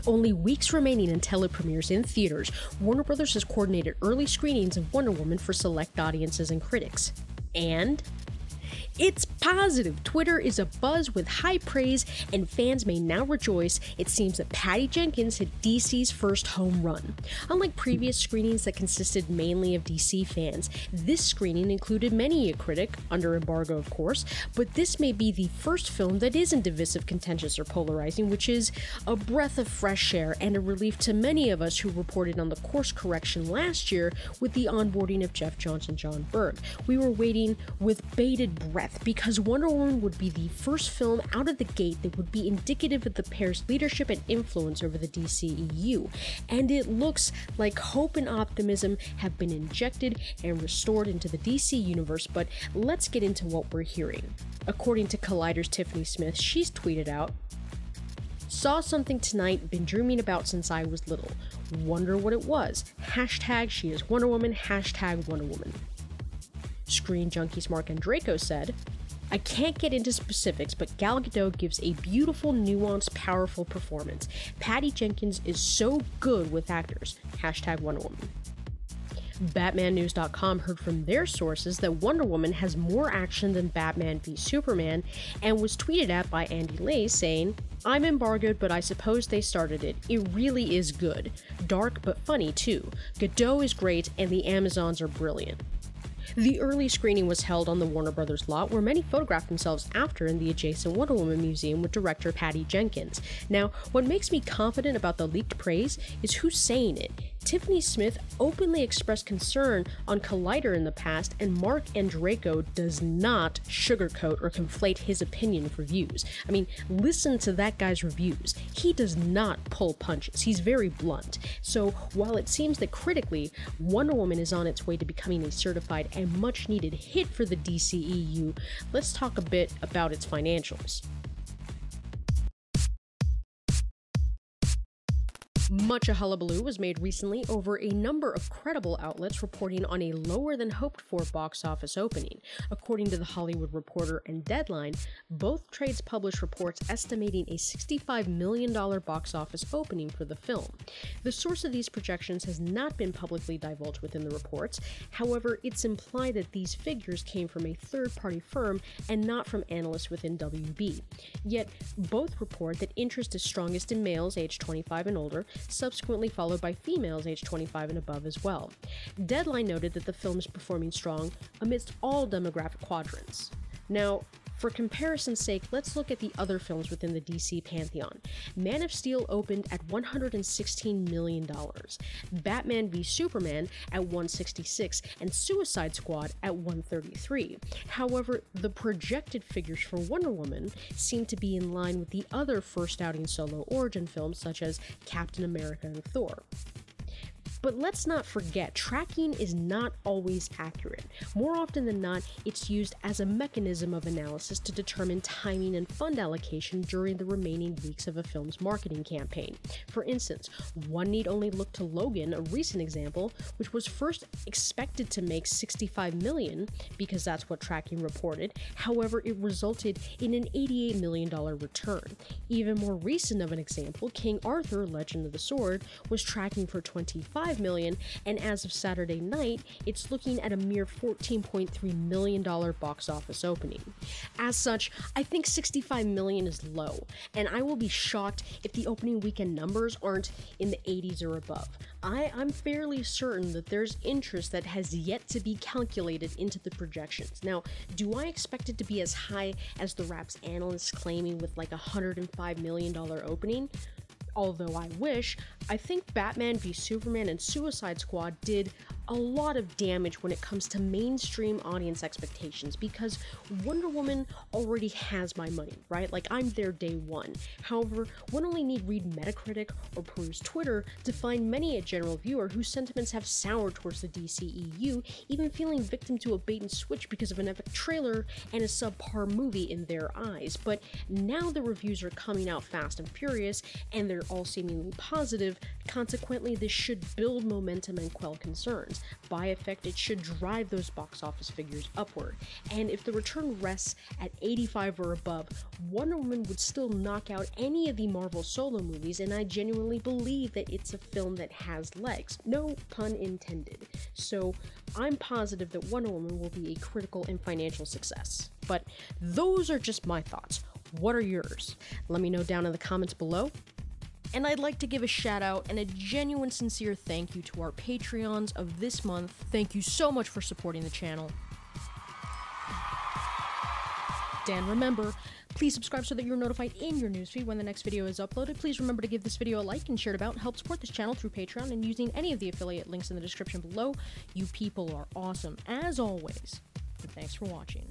With only weeks remaining until it premieres in theaters, Warner Bros. Has coordinated early screenings of Wonder Woman for select audiences and critics. And it's positive. Twitter is abuzz with high praise, and fans may now rejoice. It seems that Patty Jenkins hit DC's first home run. Unlike previous screenings that consisted mainly of DC fans, this screening included many a critic, under embargo of course, but this may be the first film that isn't divisive, contentious, or polarizing, which is a breath of fresh air and a relief to many of us who reported on the course correction last year with the onboarding of Jeff Johns and John Berg. We were waiting with bated breath because Wonder Woman would be the first film out of the gate that would be indicative of the pair's leadership and influence over the DCEU, and it looks like hope and optimism have been injected and restored into the DC universe. But let's get into what we're hearing. According to Collider's Tiffany Smith, she's tweeted out, "Saw something tonight, been dreaming about since I was little. Wonder what it was. Hashtag she is Wonder Woman, hashtag Wonder Woman." Screen Junkies Mark Andreyko said, "I can't get into specifics, but Gal Gadot gives a beautiful, nuanced, powerful performance. Patty Jenkins is so good with actors. Hashtag Wonder Woman." BatmanNews.com heard from their sources that Wonder Woman has more action than Batman v Superman, and was tweeted at by Andy Lay saying, "I'm embargoed, but I suppose they started it. It really is good. Dark but funny too. Gadot is great, and the Amazons are brilliant." The early screening was held on the Warner Brothers lot, where many photographed themselves after in the adjacent Wonder Woman museum with director Patty Jenkins. Now, what makes me confident about the leaked praise is who's saying it. Tiffany Smith openly expressed concern on Collider in the past, and Mark Andreyko does not sugarcoat or conflate his opinion for views. I mean, listen to that guy's reviews. He does not pull punches. He's very blunt. So while it seems that critically, Wonder Woman is on its way to becoming a certified and much needed hit for the DCEU, let's talk a bit about its financials. Much a hullabaloo was made recently over a number of credible outlets reporting on a lower than hoped for box office opening. According to The Hollywood Reporter and Deadline, both trades published reports estimating a $65 million box office opening for the film. The source of these projections has not been publicly divulged within the reports. However, it's implied that these figures came from a third-party firm and not from analysts within WB. Yet, both report that interest is strongest in males aged 25 and older, subsequently followed by females aged 25 and above as well. Deadline noted that the film is performing strong amidst all demographic quadrants. Now, for comparison's sake, let's look at the other films within the DC pantheon. Man of Steel opened at $116 million, Batman v Superman at $166, and Suicide Squad at $133. However, the projected figures for Wonder Woman seem to be in line with the other first outing solo origin films such as Captain America and Thor. But let's not forget, tracking is not always accurate. More often than not, it's used as a mechanism of analysis to determine timing and fund allocation during the remaining weeks of a film's marketing campaign. For instance, one need only look to Logan, a recent example, which was first expected to make $65 million, because that's what tracking reported. However, it resulted in an $88 million return. Even more recent of an example, King Arthur, Legend of the Sword, was tracking for $25 million, and as of Saturday night, it's looking at a mere $14.3 million box office opening. As such, I think $65 million is low, and I will be shocked if the opening weekend numbers aren't in the 80s or above. I'm fairly certain that there's interest that has yet to be calculated into the projections. Now, do I expect it to be as high as the Wrap's analysts claiming with like a $105 million opening? Although I wish, I think Batman v Superman and Suicide Squad did a lot of damage when it comes to mainstream audience expectations, because Wonder Woman already has my money, right? Like, I'm there day one. However, one only need read Metacritic or peruse Twitter to find many a general viewer whose sentiments have soured towards the DCEU, even feeling victim to a bait and switch because of an epic trailer and a subpar movie in their eyes. But now the reviews are coming out fast and furious, and they're all seemingly positive. Consequently, this should build momentum and quell concerns. movies. By effect, it should drive those box office figures upward. And if the return rests at 85 or above, Wonder Woman would still knock out any of the Marvel solo movies, and I genuinely believe that it's a film that has legs. No pun intended. So I'm positive that Wonder Woman will be a critical and financial success. But those are just my thoughts. What are yours? Let me know down in the comments below. And I'd like to give a shout out and a genuine sincere thank you to our Patreons of this month. Thank you so much for supporting the channel. And remember, please subscribe so that you're notified in your newsfeed when the next video is uploaded. Please remember to give this video a like and share it about and help support this channel through Patreon and using any of the affiliate links in the description below. You people are awesome, as always. And thanks for watching.